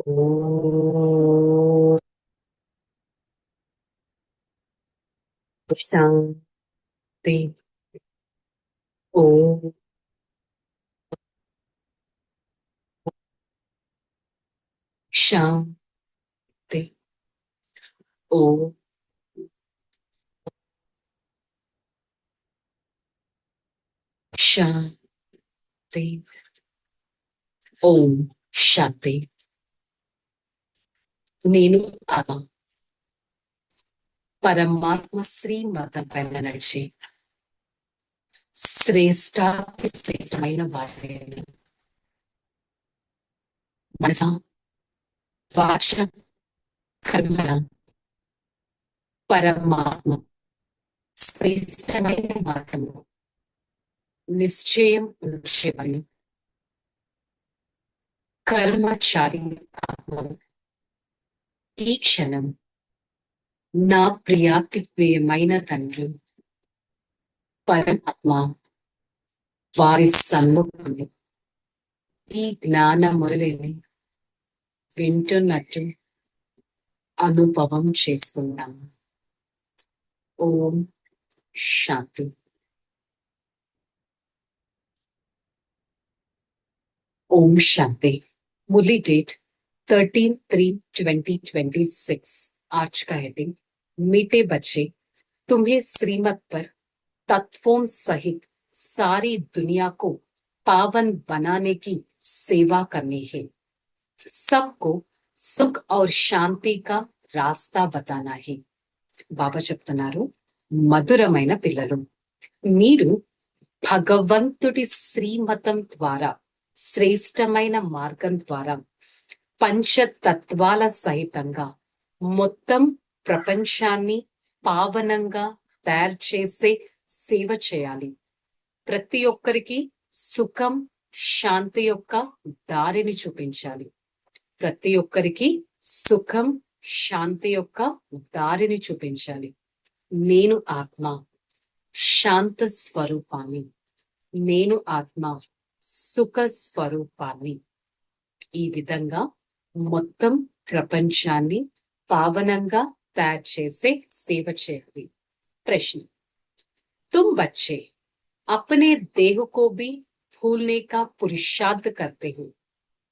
ఓం శాంతి. ఓం శాంతి. ఓం శాంతి. ఓం శాంతి. నేను ఆ పరమాత్మ శ్రీమతం పైన నడిచి శ్రేష్టమైన వాటిని మనస వాచ కర్మణ పరమాత్మ శ్రేష్టమైన మార్గము నిశ్చయం ఉంచేవని కర్మచారి ఆత్మను ఈ క్షణం నా ప్రియాతి ప్రియమైన తండ్రి పరమాత్మ వారి సన్ముఖంలో ఈ జ్ఞాన మురళిని వింటున్నట్టు అనుభవం చేసుకుంటాము. ఓం శాంతి. ఓం శాంతి. मुरली डेट 13/3/2026। आज का हेडिंग मीठे बच्चे, तुम्हें श्रीमत पर तत्वों सहित सारी दुनिया को पावन बनाने की सेवा करनी है। सबको सुख और शांति का रास्ता बताना है। బాబా చెప్తున్నారు, మధురమైన పిల్లలు, మీరు భగవంతుడి శ్రీమతం ద్వారా శ్రేష్టమైన మార్గం ద్వారా పంచతత్వాల సహితంగా మొత్తం ప్రపంచాన్ని పావనంగా తయారు చేసే సేవ చేయాలి. ప్రతి ఒక్కరికి సుఖం శాంతి యొక్క దారిని చూపించాలి. ప్రతి ఒక్కరికి సుఖం శాంతి యొక్క దారిని చూపించాలి. నేను ఆత్మ శాంత స్వరూపాన్ని, నేను ఆత్మ సుఖ స్వరూపాన్ని. ఈ విధంగా మొత్తం ప్రపంచాన్ని పావనంగా తయారు చేసే సేవ చేయాలి. ప్రశ్న, तुम बच्चे अपने देह को भी भूलने का पुरुषार्थ करते हो,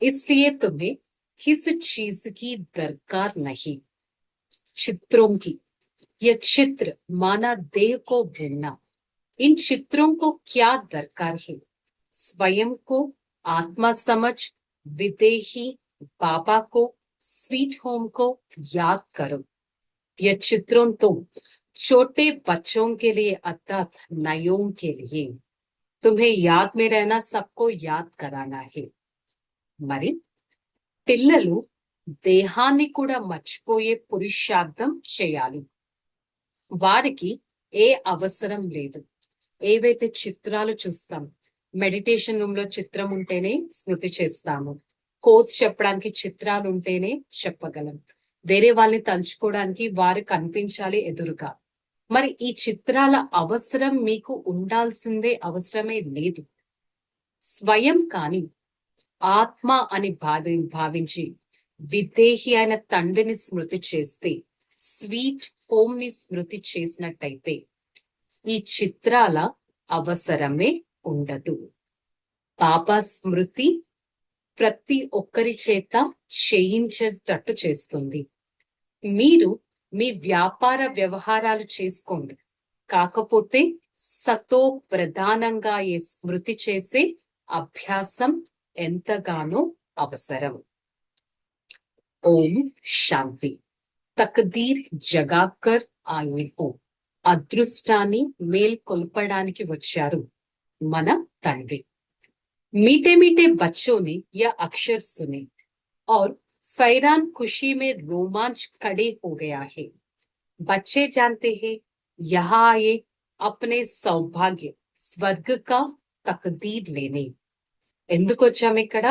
इसलिए तुम्हें किस चीज की दरकार नहीं। चित्रों की, यह चित्र माना देह को भूलना, इन चित्रों को क्या दरकार है। स्वयं को आत्मा समझ विदेही बाबा को, स्वीट होम को याद करो। यह चित्रों तो छोटे बच्चों के लिए अर्थात नयों के लिए, तुम्हें याद में रहना सबको याद कराना है। మరి పిల్లలు దేహాన్ని కూడా మర్చిపోయే పురుషార్థం చేయాలి. వారికి ఏ అవసరం లేదు. ఏవైతే చిత్రాలు చూస్తాం, మెడిటేషన్ రూమ్ లో చిత్రం ఉంటేనే స్మృతి చేస్తాము. కోర్స్ చెప్పడానికి చిత్రాలు ఉంటేనే చెప్పగలం. వేరే వాళ్ళని తలుచుకోవడానికి వారు కనిపించాలి ఎదురుగా. మరి ఈ చిత్రాల అవసరం మీకు ఉండాల్సిందే అవసరమే లేదు. స్వయం కాని ఆత్మ అని భావించి విదేహి అయిన తండ్రిని స్మృతి చేస్తే, స్వీట్ హోమ్ ని స్మృతి చేసినట్టయితే ఈ చిత్రాల అవసరమే ఉండదు. బాబా స్మృతి ప్రతి ఒక్కరి చేత చేయించేటట్టు చేస్తుంది. మీరు మీ వ్యాపార వ్యవహారాలు చేసుకోండి, కాకపోతే సతో ప్రధానంగా ఏ స్మృతి చేసే అభ్యాసం ఎంతగానో అవసరం. ఓం శాంతి. తక్దీర్ జగాకర్ ఆయే హో, అదృష్టాన్ని మేల్కొల్పడానికి వచ్చారు మన తండ్రి. मीठे मीठे बच्चों ने यह अक्षर सुने और फैरान खुशी में रोमांच खड़े हो गया है। बच्चे जानते हैं यहाँ आए अपने सौभाग्य स्वर्ग का तकदीर लेने। ఎందుకు వచ్చాము ఇక్కడ?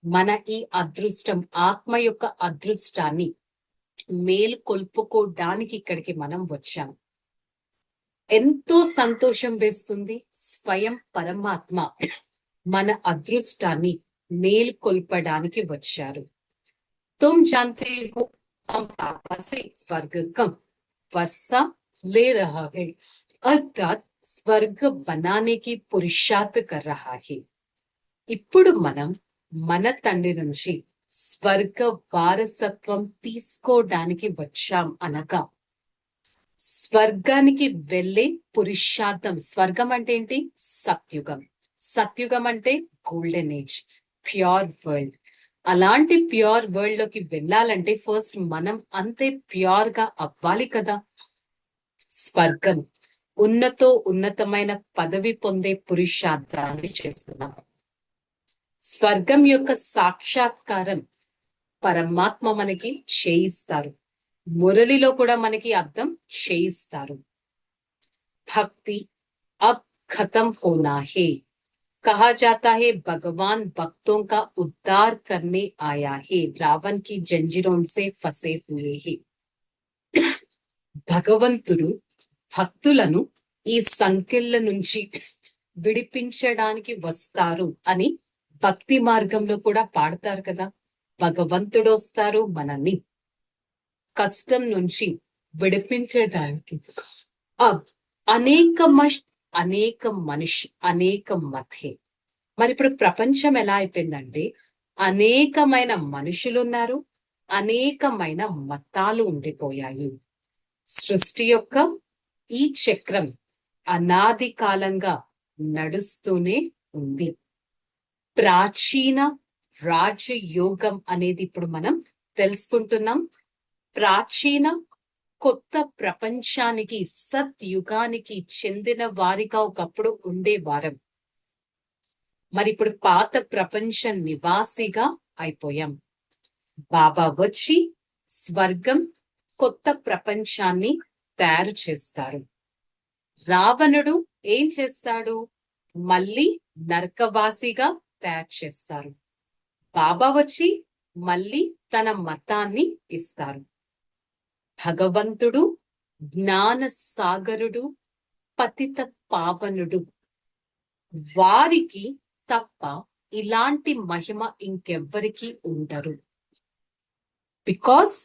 మన ఈ అదృష్టం, ఆత్మ యొక్క అదృష్టాన్ని మేల్కొల్పుకోవడానికి ఇక్కడికి మనం వచ్చాం. ఎంతో సంతోషం వేస్తుంది. స్వయం పరమాత్మ మన అదృష్టాన్ని మేల్కొల్పడానికి వచ్చారు. तुम जानते हो हम पापा से स्वर्ग कम वर्षा ले रहा है, अर्थात స్వర్గ బనానికి పురుషార్థ్ కర్ రహా హై. ఇప్పుడు మనం మన తండ్రి నుంచి స్వర్గ వారసత్వం తీసుకోవడానికి వచ్చాం అనగా స్వర్గానికి వెళ్ళే పురుషార్థం. స్వర్గం అంటే ఏంటి? సత్యుగం. సత్యుగం అంటే గోల్డెన్ ఏజ్, ప్యూర్ వరల్డ్. అలాంటి ప్యూర్ వరల్డ్ లోకి వెళ్ళాలంటే ఫస్ట్ మనం అంతే ప్యూర్ గా అవ్వాలి కదా. స్వర్గం ఉన్నతమైన పదవి పొందే పురుషార్థాన్ని చేస్తున్నాం. స్వర్గం యొక్క సాక్షాత్కారం పరమాత్మ మనకి చేయిస్తారు. మురళిలో కూడా మనకి అర్థం చేయిస్తారు. భక్తి అబ్ ఖతం హోనా హే, कहा जाता है भगवान भक्तों का उद्धार करने आया है, रावण की जंजीरों से फंसे हुए है. భగవంతుడు భక్తులను ఈ సంకెళ్ళ నుంచి విడిపించడానికి వస్తారు అని భక్తి మార్గంలో కూడా పాడతారు కదా. భగవంతుడు వస్తారు మనల్ని కష్టం నుంచి విడిపించడానికి. అబ్ అనేక అనేక మతే. మరి ఇప్పుడు ప్రపంచం ఎలా అయిపోయిందంటే అనేకమైన మనుషులు ఉన్నారు, అనేకమైన మతాలు ఉండిపోయాయి. సృష్టి యొక్క ఈ చక్రం అనాది కాలంగా నడుస్తూనే ఉంది. ప్రాచీన రాజయోగం అనేది ఇప్పుడు మనం తెలుసుకుంటున్నాం. ప్రాచీన కొత్త ప్రపంచానికి సత్యుగానికి చెందిన వారిగా ఒకప్పుడు ఉండేవారం. మరి ఇప్పుడు పాత ప్రపంచ నివాసిగా అయిపోయాం. బాబా వచ్చి స్వర్గం కొత్త ప్రపంచాన్ని తయారు చేస్తారు. రావణుడు ఏం చేస్తాడు? మళ్ళీ నరకవాసిగా తయారు చేస్తారు. బాబా వచ్చి మళ్ళీ తన మతాన్ని ఇస్తారు. భగవంతుడు జ్ఞాన సాగరుడు, పతిత పావనుడు. వారికి తప్ప ఇలాంటి మహిమ ఇంకెవ్వరికి ఉండరు. బికాస్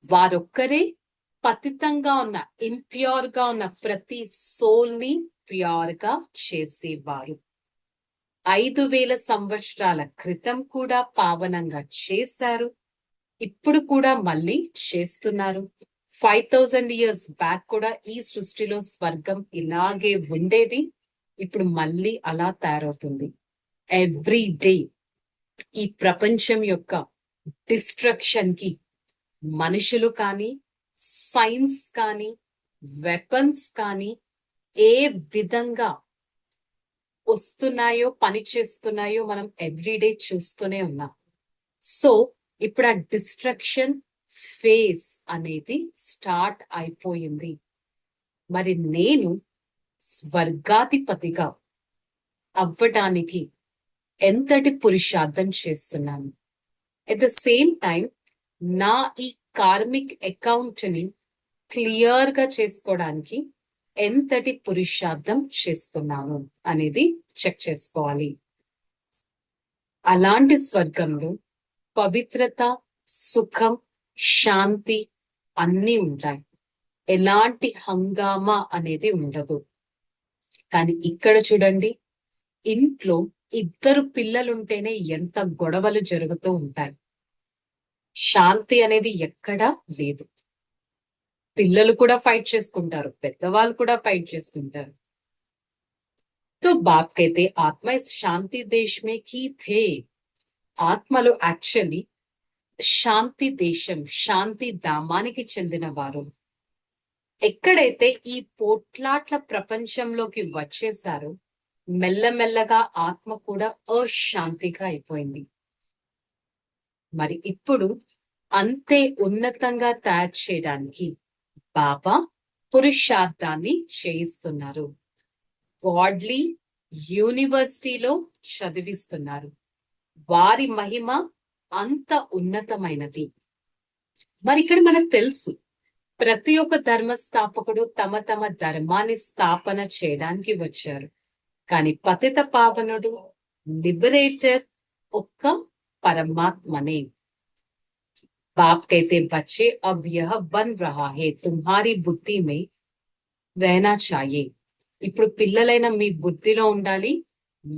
వారొక్కరే పతితంగా ఉన్న, ఇంప్యూర్ గా ఉన్న ప్రతి సోల్ ని ప్యూర్ గా చేసేవారు. 5000 సంవత్సరాల క్రితం కూడా పావనంగా చేశారు. ఇప్పుడు కూడా మళ్ళీ చేస్తున్నారు. 5000 years బ్యాక్ కూడా ఈ సృష్టిలో స్వర్గం ఇలాగే ఉండేది. ఇప్పుడు మళ్ళీ అలా తయారవుతుంది. ఎవ్రీ డే ఈ ప్రపంచం యొక్క డిస్ట్రక్షన్ కి మనుషులు కానీ, సైన్స్ కానీ, వెపన్స్ కానీ ఏ విధంగా వస్తున్నాయో, పని చేస్తున్నాయో మనం ఎవ్రీడే చూస్తూనే ఉన్నాం. సో ఇప్పుడు ఆ డిస్ట్రక్షన్ ఫేజ్ అనేది స్టార్ట్ అయిపోయింది. మరి నేను స్వర్గాధిపతిగా అవ్వటానికి ఎంతటి పురుషార్థం చేస్తున్నాను. ఎట్ ద సేమ్ టైం నా ఈ కార్మిక్ అకౌంట్ ని క్లియర్ గా చేసుకోవడానికి ఎంతటి పురుషార్థం చేస్తున్నాను అనేది చెక్ చేసుకోవాలి. అలాంటి స్వర్గంలో పవిత్రత, సుఖం, శాంతి అన్నీ ఉంటాయి. ఎలాంటి హంగామా అనేది ఉండదు. కానీ ఇక్కడ చూడండి, ఇంట్లో 2 పిల్లలుంటేనే ఎంత గొడవలు జరుగుతూ ఉంటాయి. శాంతి అనేది ఎక్కడా లేదు. పిల్లలు కూడా ఫైట్ చేసుకుంటారు, పెద్దవాళ్ళు కూడా ఫైట్ చేసుకుంటారు. तो बाप कहते आत्मा इस शांति देश में की थे. ఆత్మలు యాక్చువల్లీ శాంతి దేశం, శాంతి ధామానికి చెందిన వారు. ఎక్కడైతే ఈ పోట్లాట్ల ప్రపంచంలోకి వచ్చేసారో మెల్లమెల్లగా ఆత్మ కూడా అశాంతిగా అయిపోయింది. మరి ఇప్పుడు అంతే ఉన్నతంగా తయారు చేయడానికి బాబా పురుషార్థాన్ని చేయిస్తున్నారు. గాడ్లీ యూనివర్సిటీలో చదివిస్తున్నారు. వారి మహిమ అంత ఉన్నతమైనది. మరి ఇక్కడ మనకు తెలుసు, ప్రతి ఒక్క ధర్మ స్థాపకుడు తమ ధర్మాన్ని స్థాపన చేయడానికి వచ్చారు. కానీ పతిత పావనుడు, లిబరేటర్ ఒక్క పరమాత్మనే. बाप कहते बच्चे अब यह बन रहा है तुम्हारी बुद्धि में रहना चाहिए ఇప్పుడు పిల్లలైన మీ బుద్ధిలో ఉండాలి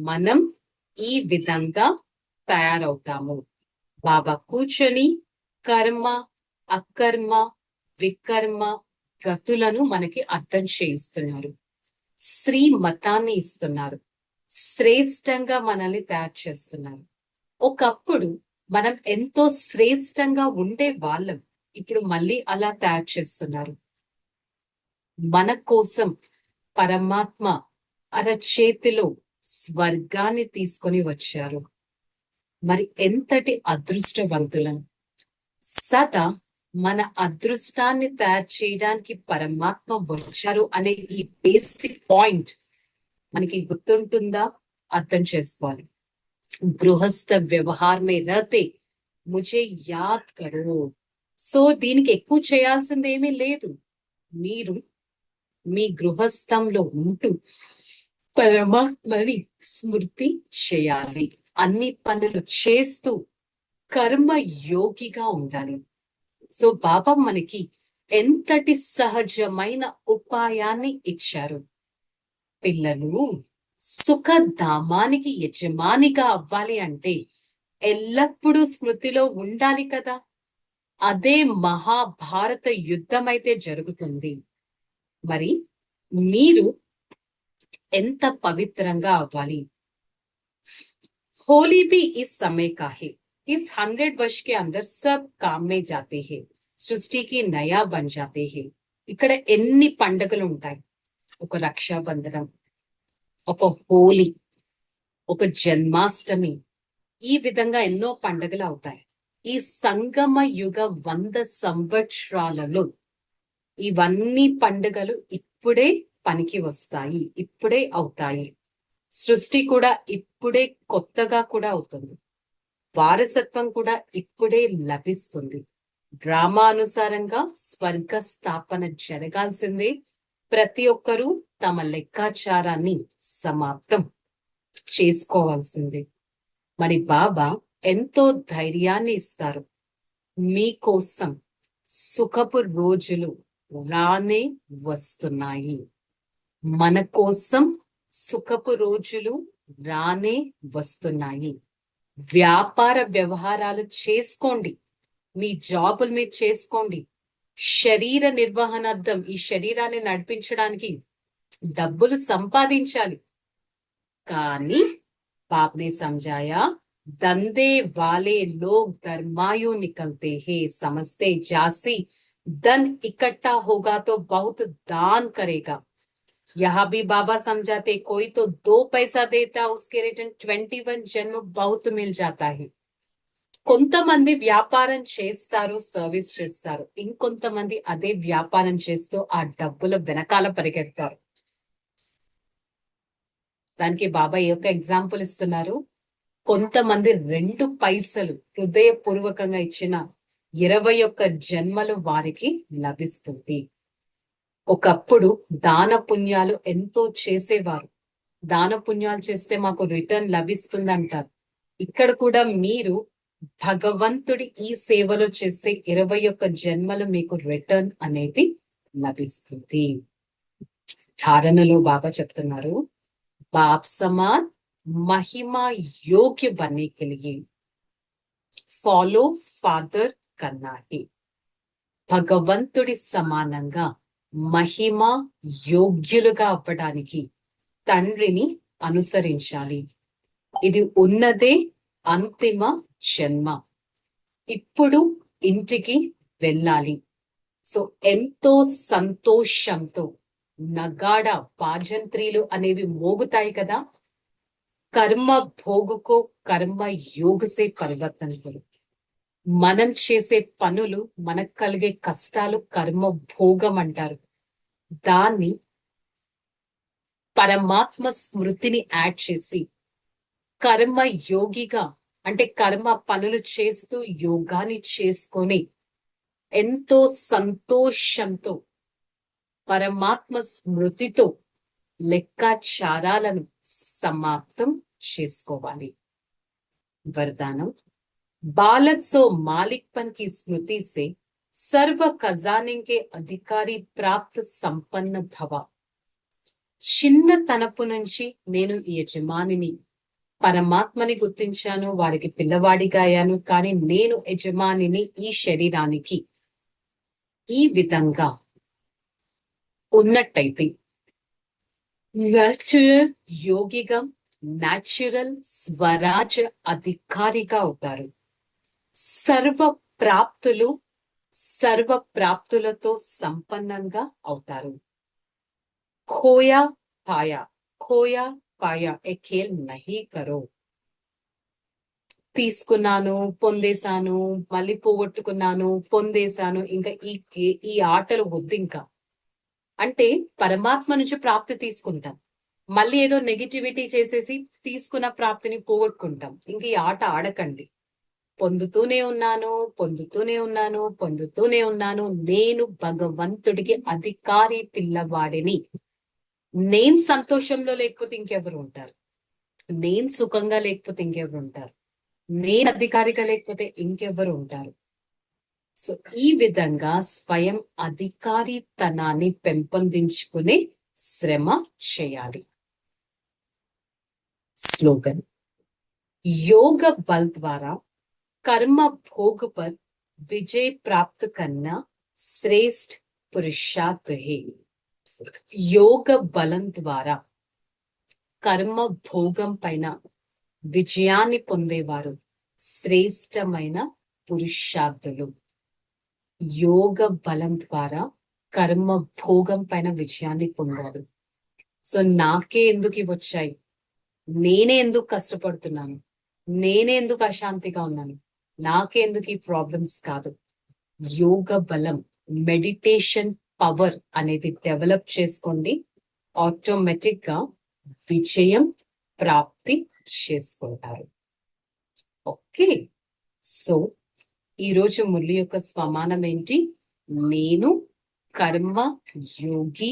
మనం ఈ విధంగా తయారవుతాము బాబా కూర్చొని కర్మ అకర్మ వికర్మ గతులను మనకి అర్థం చేయిస్తున్నారు శ్రీ మతాన్ని ఇస్తున్నారు శ్రేష్టంగా మనల్ని తయారు చేస్తున్నారు ఒకప్పుడు మనం ఎంతో శ్రేష్టంగా ఉండే వాళ్ళం ఇప్పుడు మళ్ళీ అలా తయారు చేస్తున్నారు మన కోసం పరమాత్మ అరచేతిలో స్వర్గాన్ని తీసుకొని వచ్చారు మరి ఎంతటి అదృష్టవంతులం సదా మన అదృష్టాన్ని తయారు చేయడానికి పరమాత్మ వచ్చారు అనే ఈ బేసిక్ పాయింట్ మనకి గుర్తుంటుందా అర్థం చేసుకోవాలి గృహస్థ వ్యవహార్ మే రహతే ముझे యాద్ కరో సో దీనికి ఎక్కువ చేయాల్సింది ఏమీ లేదు మీరు మీ గృహస్థంలో ఉంటూ పరమాత్మని స్మృతి చేయాలి అన్ని పనులు చేస్తూ కర్మ యోగిగా ఉండాలి సో బాబా మనకి ఎంతటి సహజమైన ఉపాయాన్ని ఇచ్చారు పిల్లలు సుఖధామానికి యజమానిగా అవ్వాలి అంటే ఎల్లప్పుడూ స్మృతిలో ఉండాలి కదా అదే మహాభారత యుద్ధం అయితే జరుగుతుంది మరి మీరు ఎంత పవిత్రంగా అవ్వాలి होली भी इस समय का है इस 100 वर्ष के अंदर सब काम में जाते हैं सृष्टि की नया बन जाते हैं ఇక్కడ ఎన్ని పండుగలు ఉంటాయి ఒక రక్షాబంధనం ఒక హోలీ ఒక జన్మాష్టమి ఈ విధంగా ఎన్నో పండుగలు అవుతాయి ఈ సంగమ యుగ 100 సంవత్సరాలలో ఇవన్నీ పండుగలు ఇప్పుడే పనికి వస్తాయి ఇప్పుడే అవుతాయి సృష్టి కూడా ఇప్పుడే కొత్తగా కూడా అవుతుంది వారసత్వం కూడా ఇప్పుడే లభిస్తుంది డ్రామానుసారంగా స్వర్గ స్థాపన జరగాల్సిందే ప్రతి ఒక్కరూ తమ లెక్కాచారాన్ని సమాప్తం చేసుకోవాల్సిందే మరి బాబా ఎంతో ధైర్యాన్ని ఇస్తారు మీకోసం సుఖపు రోజులు రానే వస్తున్నాయి మన కోసం సుఖపు రోజులు రానే వస్తున్నాయి వ్యాపార వ్యవహారాలు చేసుకోండి మీ జాబులు మీరు చేసుకోండి శరీర నిర్వహణార్థం ఈ శరీరాన్ని నడిపించడానికి డబ్బులు సంపాదించాలి కానీ బాప్నే समझाया धंधे वाले लोग धर्मायु निकलते हैं समझते जासी धन इकट्ठा होगा तो बहुत दान करेगा यहाँ भी बाबा समझाते कोई तो 2 पैसा देता उसके रिटर्न 21 जन्म बहुत मिल जाता है కొంతమంది వ్యాపారం చేస్తారు సర్వీస్ చేస్తారు ఇంకొంతమంది అదే వ్యాపారం చేస్తూ ఆ డబ్బుల వెనకాల పరిగెడతారు దానికి బాబా ఒక ఎగ్జాంపుల్ ఇస్తున్నారు కొంతమంది 2 పైసలు హృదయపూర్వకంగా ఇచ్చిన 21 జన్మలు వారికి లభిస్తుంది ఒకప్పుడు దాన పుణ్యాలు ఎంతో చేసేవారు దాన పుణ్యాలు చేస్తే మాకు రిటర్న్ లభిస్తుంది అంటారు ఇక్కడ కూడా మీరు భగవంతుడి ఈ సేవలో చేసే 21 జన్మలు మీకు రిటర్న్ అనేది లభిస్తుంది ధారణలో బాబా చెప్తున్నారు बाप समान महिमा योग्य बनने के लिए फॉलो फादर करना है భగవంతుడి సమానంగా మహిమ యోగ్యులుగా అవ్వడానికి తండ్రిని అనుసరించాలి ఇది ఉన్నదే అంతిమ జన్మ ఇప్పుడు ఇంటికి వెళ్ళాలి సో ఎంతో సంతోషంతో నగాడ పాజంత్రీలు అనేవి మోగుతాయి కదా కర్మ భోగుకో కర్మ యోగసే పరివర్తన కరు మనం చేసే పనులు మనకు కలిగే కష్టాలు కర్మ భోగం అంటారు దాన్ని పరమాత్మ స్మృతిని యాడ్ చేసి కర్మ యోగిగా అంటే కర్మ పనులు చేస్తూ యోగాన్ని చేసుకొని ఎంతో సంతోషంతో పరమాత్మ స్మృతితో లెక్కాచారాలను సమాప్తం చేసుకోవాలి వరదానం बालक सो मालिकपन की स्मृति से सर्व खजाने के अधिकारी प्राप्त संपन्न भव. చిన్నతనపు నుంచి నేను ఈ యజమానిని పరమాత్మని గుర్తించాను, వారికి పిల్లవాడిగా అయ్యాను, కానీ నేను యజమానిని ఈ శరీరానికి. ఈ విధంగా ఉన్నట్టయితే న్యాచురల్ యోగిగా, న్యాచురల్ స్వరాజ్ అధికారిగా అవుతారు. సర్వ ప్రాప్తులు సర్వ ప్రాప్తులతో సంపన్నంగా అవుతారు. खोया पाया, खोया पाया ఏ ఖేల్ నహీ కరో. తీసుకున్నాను, పొందేశాను, మళ్ళీ పోగొట్టుకున్నాను, పొందేశాను, ఇంకా ఈ ఆటలు వద్దు ఇంకా. అంటే పరమాత్మ నుంచి ప్రాప్తి తీసుకుంటాం, మళ్ళీ ఏదో నెగిటివిటీ చేసేసి తీసుకున్న ప్రాప్తిని పోగొట్టుకుంటాం. ఇంక ఈ ఆట ఆడకండి. పొందుతూనే ఉన్నాను, పొందుతూనే ఉన్నాను, పొందుతూనే ఉన్నాను. నేను భగవంతుడికి అధికారి పిల్లవాడిని. నేను సంతోషంలో లేకపోతే ఇంకెవరు ఉంటారు? నేను సుఖంగా లేకపోతే ఇంకెవరు ఉంటారు? నేను అధికారిగా లేకపోతే ఇంకెవరు ఉంటారు? సో ఈ విధంగా స్వయం అధికారితనాన్ని పెంపొందించుకునే శ్రమ చేయాలి. స్లోగన్: योग बल द्वारा कर्म भोग पर विजय प्राप्त करना श्रेष्ठ पुरुषार्थ है. యోగ బలం ద్వారా కర్మ భోగం పైన విజయాన్ని పొందేవారు శ్రేష్టమైన పురుషార్థులు. యోగ బలం ద్వారా కర్మ భోగం పైన విజయాన్ని పొందారు. సో నాకే ఎందుకు ఇవి వచ్చాయి, నేనే ఎందుకు కష్టపడుతున్నాను, నేనే ఎందుకు అశాంతిగా ఉన్నాను, నాకే ఎందుకు ఈ ప్రాబ్లమ్స్ కాదు. యోగ బలం, మెడిటేషన్ పవర్ అనేది డెవలప్ చేసుకోండి. ఆటోమేటిక్ గా విజయం ప్రాప్తి చేసుకుంటారు. ఓకే, సో ఈరోజు మురళి యొక్క స్వమానం ఏంటి? నేను కర్మ యోగి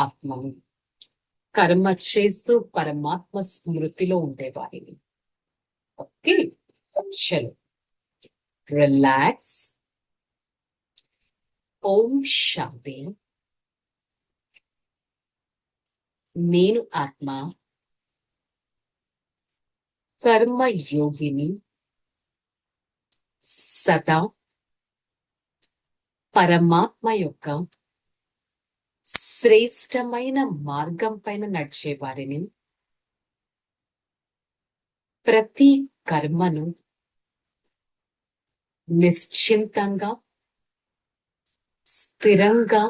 ఆత్మను. కర్మ చేస్తూ పరమాత్మ స్మృతిలో ఉండేవారిని. ఓకే, చలో రిలాక్స్. ఓం శాంతి. నేను ఆత్మ, కర్మ యోగిని, సదా పరమాత్మ యొక్క శ్రేష్టమైన మార్గం పైన నడిచేవారిని. ప్రతి కర్మను నిశ్చింతంగా, స్థిరంగా,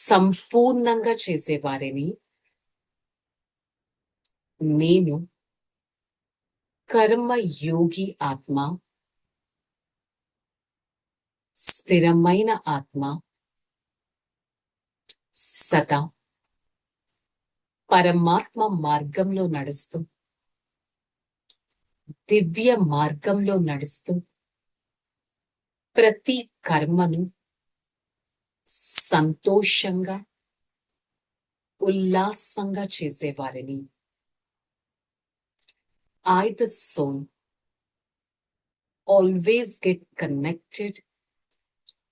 సంపూర్ణంగా చేసేవారిని. నేను కర్మ యోగి ఆత్మ, స్థిరమైన ఆత్మ, సదా పరమాత్మ మార్గంలో నడుస్తూ, దివ్య మార్గంలో నడుస్తూ, ప్రతి కర్మను సంతోషంగా, ఉల్లాసంగా చేసేవారిని. I, the soul, always get connected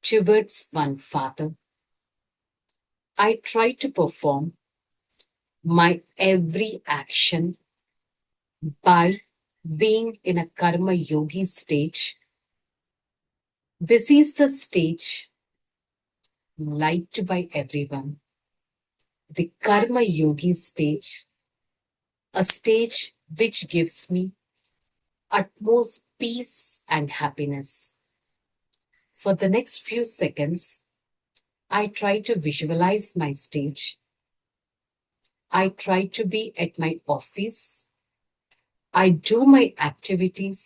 towards one Father. I try to perform my every action by being in a karma yogi stage. This is the stage liked by everyone. The karma yogi stage, a stage which gives me utmost peace and happiness. For the next few seconds, I try to visualize my stage. I try to be at my office. I do my activities,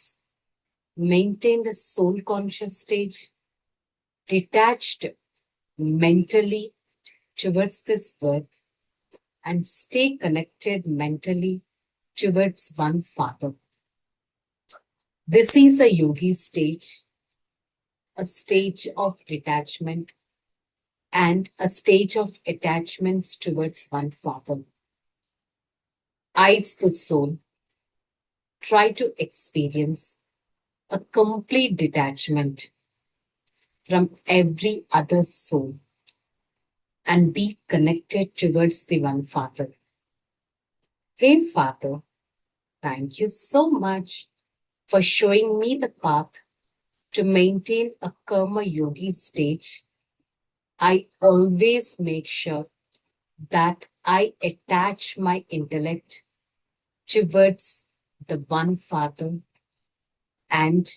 maintain the soul conscious stage, detached mentally towards this world, and stay connected mentally towards one Father. This is a yogi stage, a stage of detachment and a stage of attachments towards one Father. I, the soul, try to experience a complete detachment from every other soul and be connected towards the one Father. Hey, Father, thank you so much for showing me the path to maintain a karma yogi stage. I always make sure that I attach my intellect towards the one Father and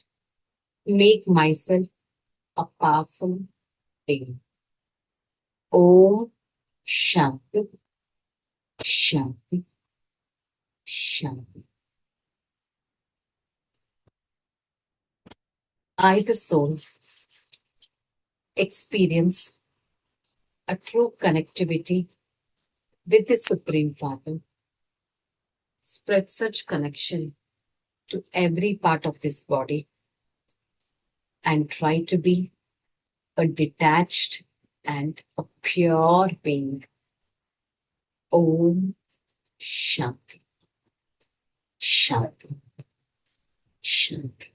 make myself a powerful being. Om Shanti, Shanti, Shanti. I, the soul, experience a true connectivity with the Supreme Father. Spread such connection to every part of this body and try to be a detached and a pure being. Om Shanti, Shanti, Shanti.